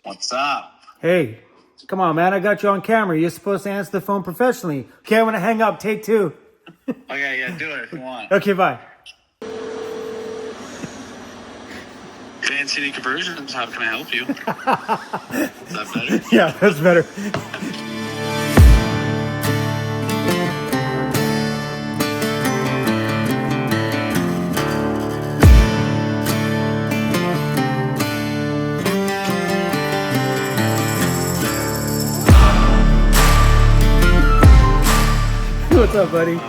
What's up? Hey, come on, man. I got you on camera. You're supposed to answer the phone professionally. Okay, I'm going to hang up. Take two. Okay, yeah, do it if you want. Okay, bye. Vancity Conversions, how can I help you? Is that better? Yeah, that's better. What's up, buddy?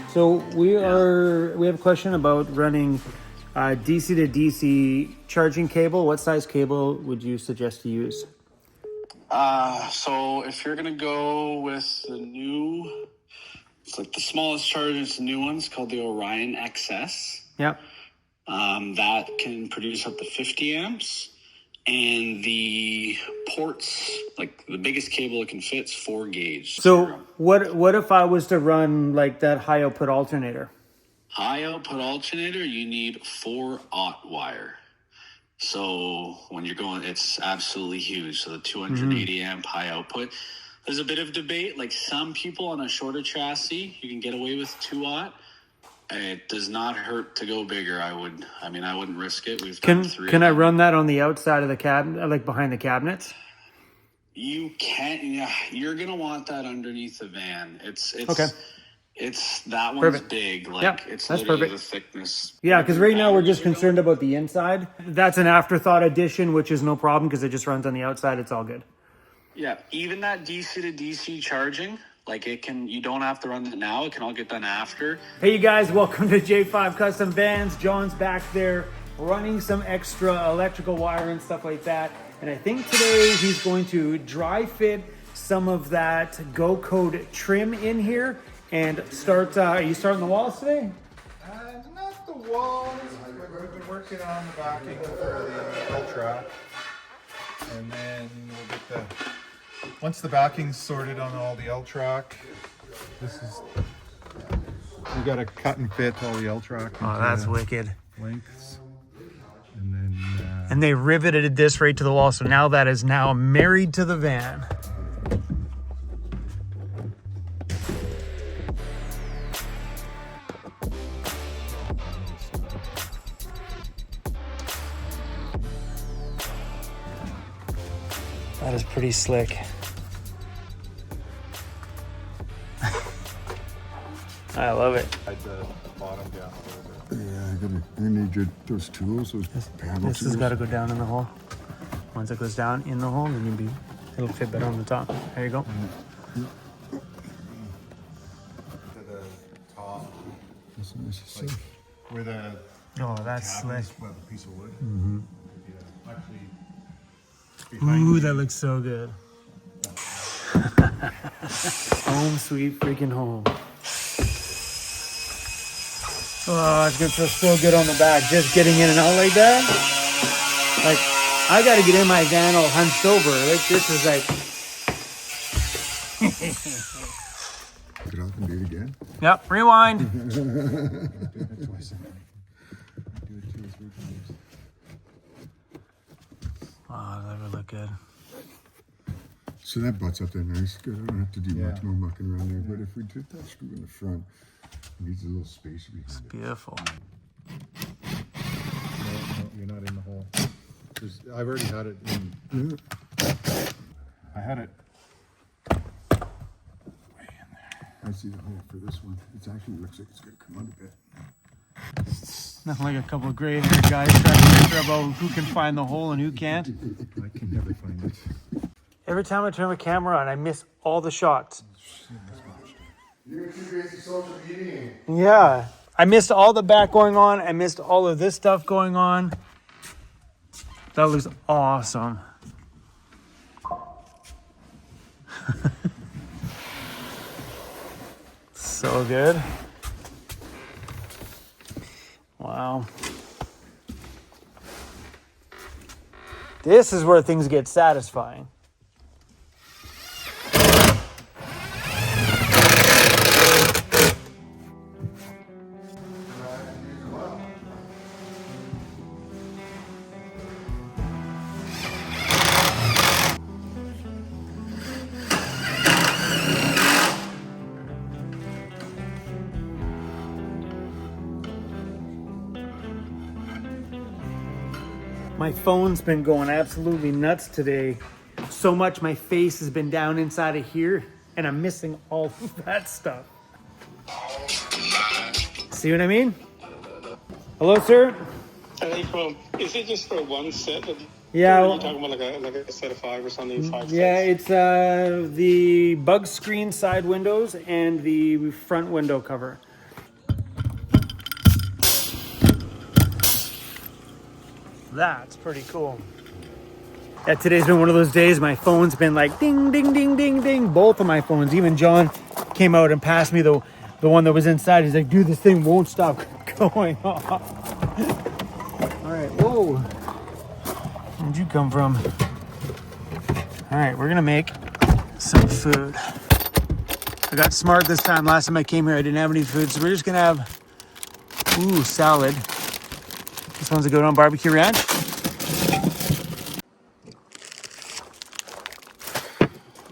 So we have a question about running DC to DC charging cable. What size cable would you suggest to use? So if you're gonna go with the new, it's like the smallest charger, it's the new one's called the Orion XS. Yep. That can produce up to 50 amps. And the ports, like the biggest cable it can fit is 4 gauge. So what if I was to run like that high output alternator? High output alternator, you need 4-aught wire. So when you're going, it's absolutely huge. So the 280 amp high output. There's a bit of debate. Like some people on a shorter chassis, you can get away with 2-aught. It does not hurt to go bigger. I wouldn't risk it. We've done 3. Can I run that on the outside of the cabinet, like behind the cabinets? You can't. Yeah, you're gonna want that underneath the van. It's okay. It's that one's perfect. Big. Like yep, it's that's literally perfect. the thickness. Yeah, because right now we're just concerned about the inside. That's an afterthought addition, which is no problem because it just runs on the outside. It's all good. Yeah, even that DC to DC charging. Like it can, you don't have to run it now. It can all get done after. Hey, you guys, welcome to J5 Custom Vans. John's back there running some extra electrical wire and stuff like that. And I think today he's going to dry fit some of that Go Code trim in here and start. Are you starting the walls today? Not the walls. We've been working on the backing for the Ultra. And then we'll get once the backing's sorted on all the L-track, we got to cut and fit all the L-track. Oh, that's wicked. Lengths. And then... and they riveted this right to the wall, so now that is now married to the van. That is pretty slick. I love it. The bottom down a little bit. Yeah, I need those tools, those panel This has tools. got to go down in the hole. Once it goes down in the hole, then it'll fit better on the top. There you go. To the top, That's nice. like where the Oh, that's tab slick. is, well, the piece of wood. Yeah, actually, Ooh, that looks so good. Home sweet freaking home. Oh, it's gonna feel so good on the back, just getting in and out like that. Like, I gotta get in my van all hunched over. Like, this is like... Get off and do it again. Yep, rewind. do it twice. Do it 2 or 3 times. Oh, that would look good. So that butts up there nice. Good. I don't have to do Yeah. much more mucking around there. But if we did that screw in the front, it needs a little space behind it. Beautiful. No, you're not in the hole. I've already had it in. I had it way in there. I see the hole for this one. It actually looks like it's going to come out a bit. Nothing like a couple of gray-haired guys trying to figure about who can find the hole and who can't. I can never find it. Every time I turn my camera on, I miss all the shots. You're too busy social media. Yeah. I missed all the back going on. I missed all of this stuff going on. That looks awesome. So good. Wow. This is where things get satisfying. My phone's been going absolutely nuts today. So much my face has been down inside of here, and I'm missing all of that stuff. See what I mean? Hello, sir? Is it just for one set? Yeah. Or are you talking about like a set of 5 or something? 5 Yeah, sets? it's the bug screen side windows and the front window cover. That's pretty cool. Yeah, today's been one of those days. My phone's been like ding, ding, ding, ding, ding. Both of my phones. Even John came out and passed me the one that was inside. He's like, dude, this thing won't stop going off. All right, whoa. Where'd you come from? All right, we're gonna make some food. I got smart this time. Last time I came here, I didn't have any food, so we're just gonna have, salad. This one's a good on barbecue ranch.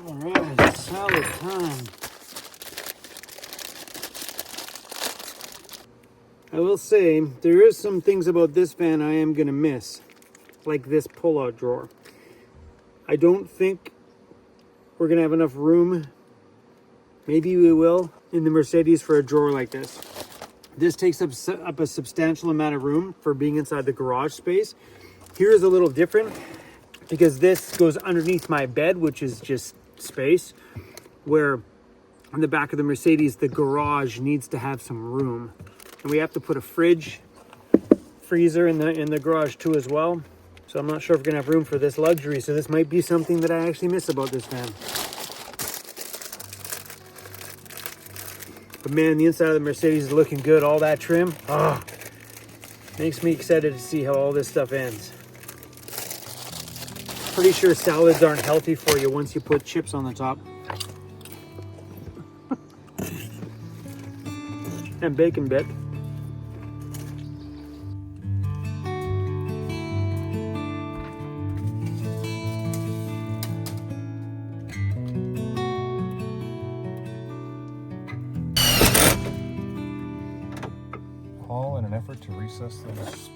All right, salad time. I will say, there is some things about this van I am gonna miss, like this pull-out drawer. I don't think we're gonna have enough room. Maybe we will in the Mercedes for a drawer like this. This takes up a substantial amount of room for being inside the garage space. Here is a little different because this goes underneath my bed, which is just space, where on the back of the Mercedes, the garage needs to have some room. And we have to put a freezer in the garage too as well. So I'm not sure if we're gonna have room for this luxury. So this might be something that I actually miss about this van. But man, the inside of the Mercedes is looking good. All that trim, makes me excited to see how all this stuff ends. Pretty sure salads aren't healthy for you once you put chips on the top. And bacon bit. All in an effort to recess those.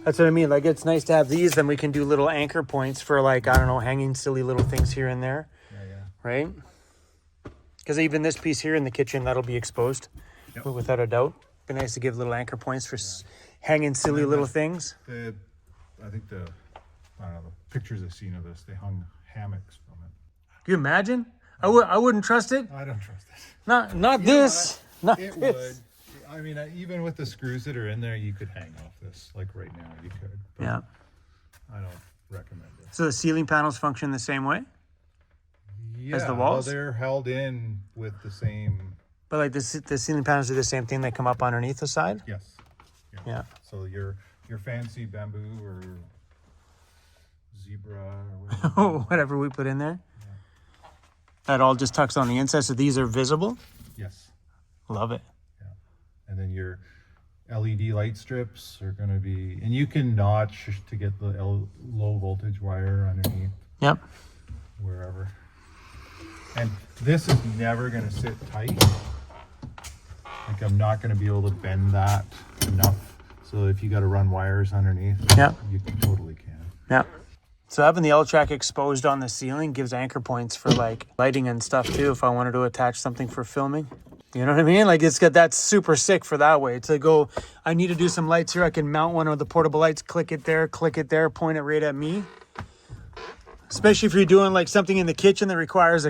That's what I mean. Like, it's nice to have these. Then we can do little anchor points for, like, I don't know, hanging silly little things here and there. Yeah. Right? Because even this piece here in the kitchen, that'll be exposed. Yep. But without a doubt. Be nice to give little anchor points for hanging silly little things. I think I don't know, the pictures I've seen of this, they hung hammocks from it. Can you imagine? I wouldn't trust it. I don't trust it. Not this. Not It this. would. I mean, even with the screws that are in there, you could hang off this. Like right now, you could. But Yeah. I don't recommend it. So the ceiling panels function the same way? Yeah, As the walls? Well, they're held in with the same. But like the ceiling panels are the same thing. They come up underneath the side? Yes. Yeah. So your fancy bamboo or zebra or whatever. Whatever we put in there. Yeah. That all just tucks on the inside. So these are visible? Yes. Love it. And then your LED light strips are going to be, and you can notch to get the low voltage wire underneath. Yep. Wherever. And this is never going to sit tight. Like I'm not going to be able to bend that enough. So if you got to run wires underneath, yep, you totally can. Yep. So having the L-track exposed on the ceiling gives anchor points for like lighting and stuff too. If I wanted to attach something for filming. You know what I mean? Like it's got that's super sick for that way to go. I need to do some lights here. I can mount one of the portable lights, click it there, point it right at me. Especially if you're doing like something in the kitchen that requires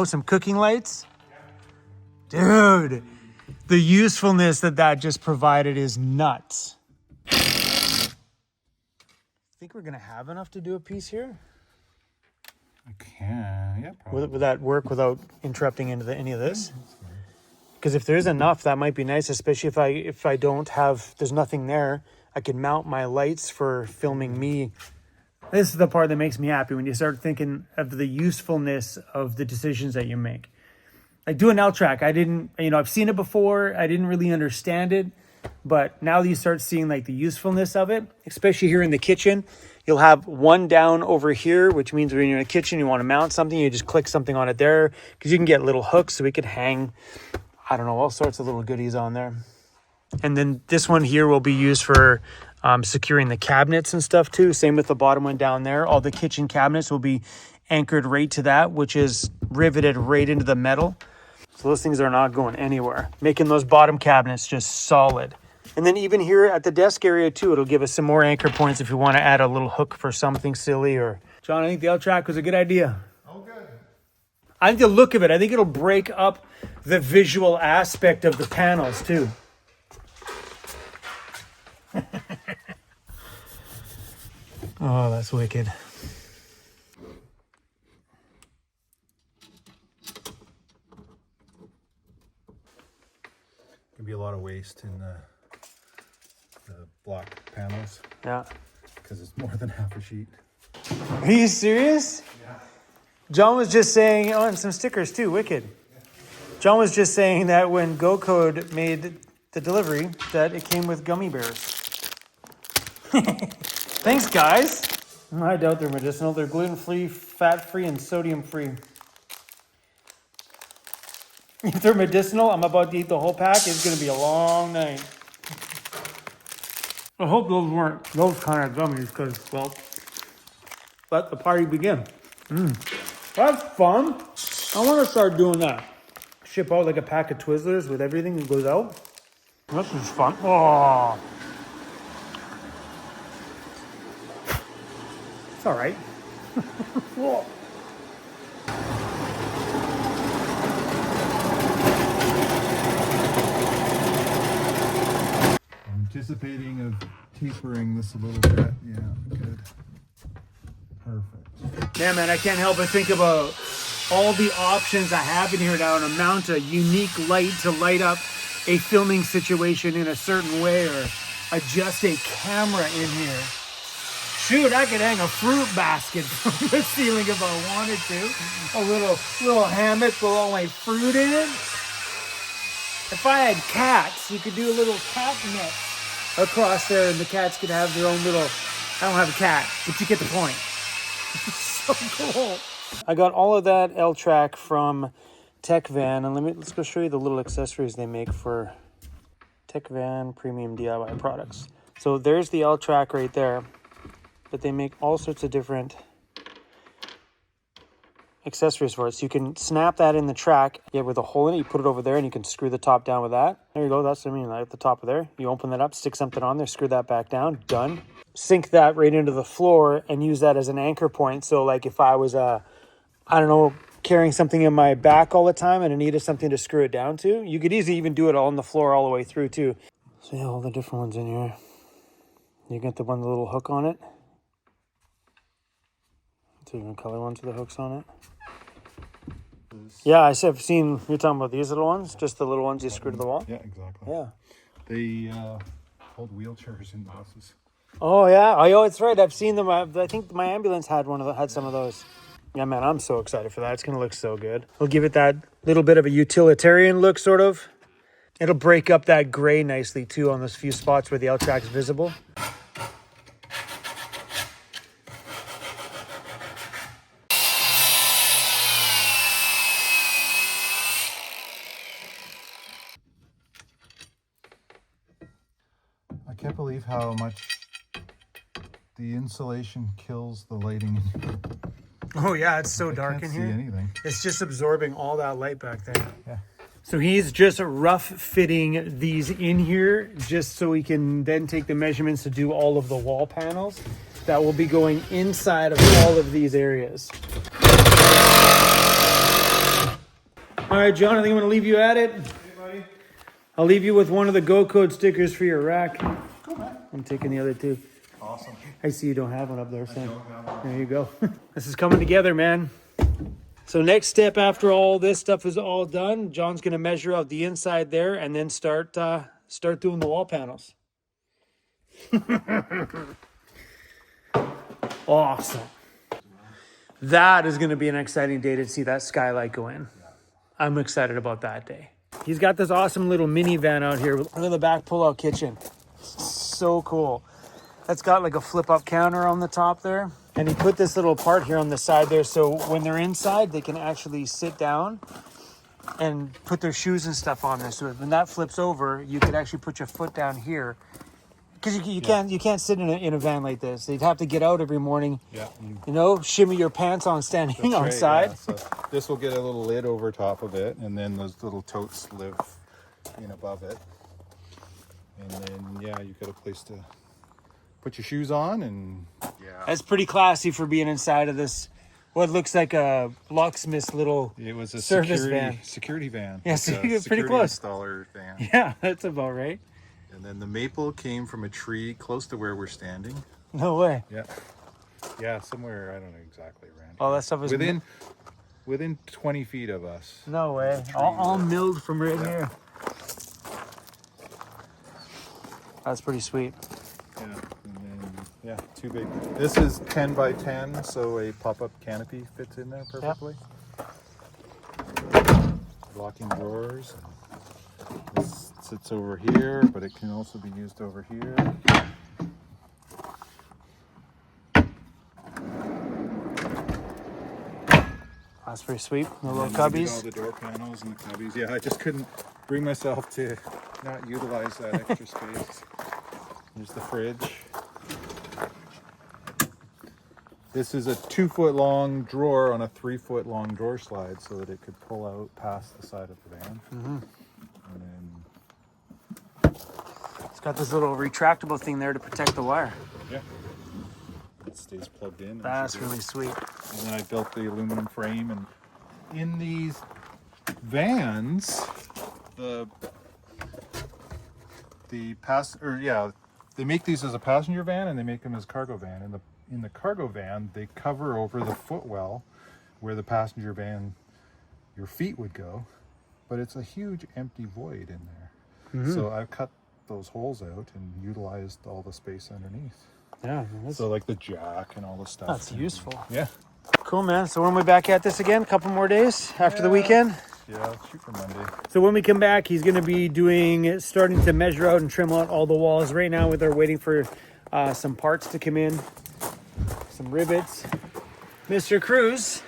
some cooking lights. Dude, the usefulness that just provided is nuts. Think we're gonna have enough to do a piece here? I can, yeah, probably. Would that work without interrupting into any of this? Because if there's enough, that might be nice, especially if I don't have, there's nothing there, I can mount my lights for filming me. This is the part that makes me happy when you start thinking of the usefulness of the decisions that you make. Like doing L-track, I didn't, I've seen it before. I didn't really understand it. But now you start seeing like the usefulness of it, especially here in the kitchen. You'll have one down over here, which means when you're in the kitchen, you want to mount something, you just click something on it there, because you can get little hooks so we could hang, I don't know, all sorts of little goodies on there. And then this one here will be used for securing the cabinets and stuff too. Same with the bottom one down there. All the kitchen cabinets will be anchored right to that, which is riveted right into the metal. So those things are not going anywhere, making those bottom cabinets just solid. And then even here at the desk area too, it'll give us some more anchor points if you want to add a little hook for something silly. Or John, I think the L-track was a good idea. Oh, good. I think the look of it, I think it'll break up the visual aspect of the panels too. Oh, that's wicked. Can be a lot of waste in the block panels Yeah. because it's more than half a sheet. Are you serious? Yeah. John was just saying, oh, and some stickers too, wicked. John was just saying that when Go Code made the delivery, that it came with gummy bears. Thanks, guys. I doubt they're medicinal. They're gluten-free, fat-free, and sodium-free. If they're medicinal, I'm about to eat the whole pack. It's going to be a long night. I hope those weren't those kind of gummies because, well, let the party begin. That's fun. I want to start doing that. Ship out like a pack of Twizzlers with everything that goes out. This is fun. Oh. It's all right. Whoa. I'm anticipating of tapering this a little bit. Yeah, good. Perfect. Yeah, man, I can't help but think about all the options I have in here now to mount a unique light to light up a filming situation in a certain way, or adjust a camera in here. Shoot, I could hang a fruit basket from the ceiling if I wanted to. A little hammock with all my fruit in it. If I had cats, you could do a little cat net across there, and the cats could have their own little... I don't have a cat, but you get the point. So cool. I got all of that L-track from Tech Van, and let's go show you the little accessories they make for Tech Van premium DIY products. So there's the L-track right there, but they make all sorts of different accessories for it. So you can snap that in the track, with a hole in it, you put it over there, and you can screw the top down with that. There you go, that's what I mean, at the top of there. You open that up, stick something on there, screw that back down, done. Sink that right into the floor and use that as an anchor point. So like if I was, I don't know, carrying something in my back all the time and I needed something to screw it down to, you could easily even do it on the floor all the way through too. So yeah, all the different ones in here. You get the one with the little hook on it. Two different color ones with the hooks on it. Yeah, I've seen, you're talking about these little ones? Just the little ones you screw to the wall? Yeah, exactly. Yeah. They hold wheelchairs in the buses. Oh yeah, oh it's right. I've seen them. I think my ambulance had some of those. Yeah, man, I'm so excited for that. It's gonna look so good. We'll give it that little bit of a utilitarian look, sort of. It'll break up that gray nicely too on those few spots where the L-track's visible. I can't believe how much the insulation kills the lighting. Oh yeah, it's so dark in Can't here. see anything. It's just absorbing all that light back there. Yeah. So he's just rough fitting these in here just so we can then take the measurements to do all of the wall panels that will be going inside of all of these areas. All right, John, I think I'm going to leave you at it. Hey, buddy. I'll leave you with one of the Go Code stickers for your rack. Cool, man. I'm taking the other two. Awesome. I see you don't have one up there, Sam. don't have one. There you go. This is coming together, man. So next step after all this stuff is all done, John's going to measure out the inside there and then start doing the wall panels. Awesome. That is going to be an exciting day to see that skylight go in. I'm excited about that day. He's got this awesome little minivan out here. Look at the back pull-out kitchen. So cool. That's got like a flip-up counter on the top there. And he put this little part here on the side there, so when they're inside, they can actually sit down and put their shoes and stuff on there. So when that flips over, you can actually put your foot down here. Because you can't sit in a van like this. You'd have to get out every morning. Yeah. You know, shimmy your pants on standing on side. Yeah. So this will get a little lid over top of it, and then those little totes live in above it. And then yeah, you got a place to put your shoes on, and yeah. That's pretty classy for being inside of this. What looks like a locksmith's little It was a service security van. Yeah, Like so a you're pretty security close. Installer van. Yeah, that's about right. And then the maple came from a tree close to where we're standing. No way. Yeah. Yeah, somewhere, I don't know exactly around All here. that stuff is Within 20 feet of us. no way. All milled from right here. That's pretty sweet. Yeah. And then, yeah, too big. This is 10 by 10, so a pop-up canopy fits in there perfectly. Locking drawers. This sits over here, but it can also be used over here. That's pretty sweet. The little And then we did cubbies. all the door panels and the cubbies. Yeah, I just couldn't bring myself to not utilize that extra space. There's the fridge. This is a 2-foot long drawer on a 3-foot long drawer slide, so that it could pull out past the side of the van. And then, It's got this little retractable thing there to protect the wire. yeah, it stays plugged in. That's really sweet. And then I built the aluminum frame, and in these vans, they make these as a passenger van and they make them as cargo van. In the cargo van, they cover over the footwell where the passenger van, your feet would go, but it's a huge empty void in there. So I've cut those holes out and utilized all the space underneath. Yeah, So like the jack and all the stuff. that's useful. Yeah. Cool, man. So when we back at this again, a couple more days after the weekend. Yeah, I'll shoot for Monday. So when we come back, he's going to be starting to measure out and trim out all the walls. Right now, they're waiting for some parts to come in, some rivets. Mr. Cruz,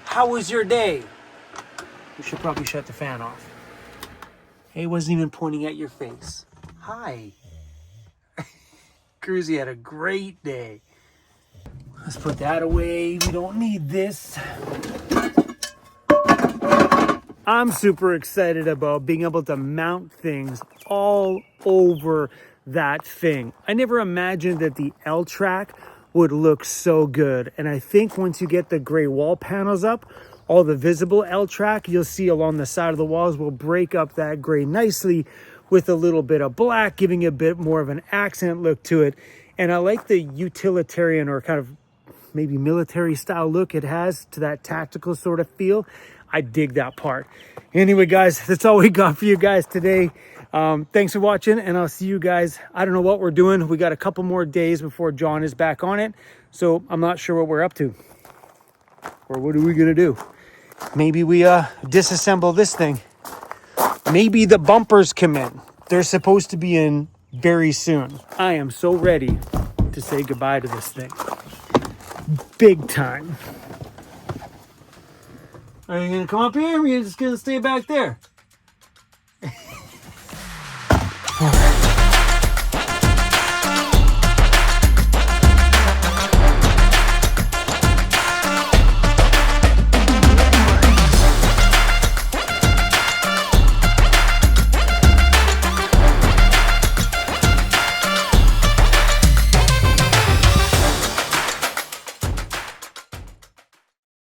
how was your day? We should probably shut the fan off. He wasn't even pointing at your face. Hi. Cruzy had a great day. Let's put that away. We don't need this. I'm super excited about being able to mount things all over that thing. I never imagined that the L-track would look so good. And I think once you get the gray wall panels up, all the visible L-track you'll see along the side of the walls will break up that gray nicely with a little bit of black, giving a bit more of an accent look to it. And I like the utilitarian or kind of maybe military style look it has to that tactical sort of feel. I dig that part. Anyway, guys, that's all we got for you guys today. Thanks for watching, and I'll see you guys. I don't know what we're doing. We got a couple more days before John is back on it, so I'm not sure what we're up to. Or what are we gonna do? Maybe we disassemble this thing. Maybe the bumpers come in. They're supposed to be in very soon. I am so ready to say goodbye to this thing. Big time. Are you gonna come up here, or are you just gonna stay back there?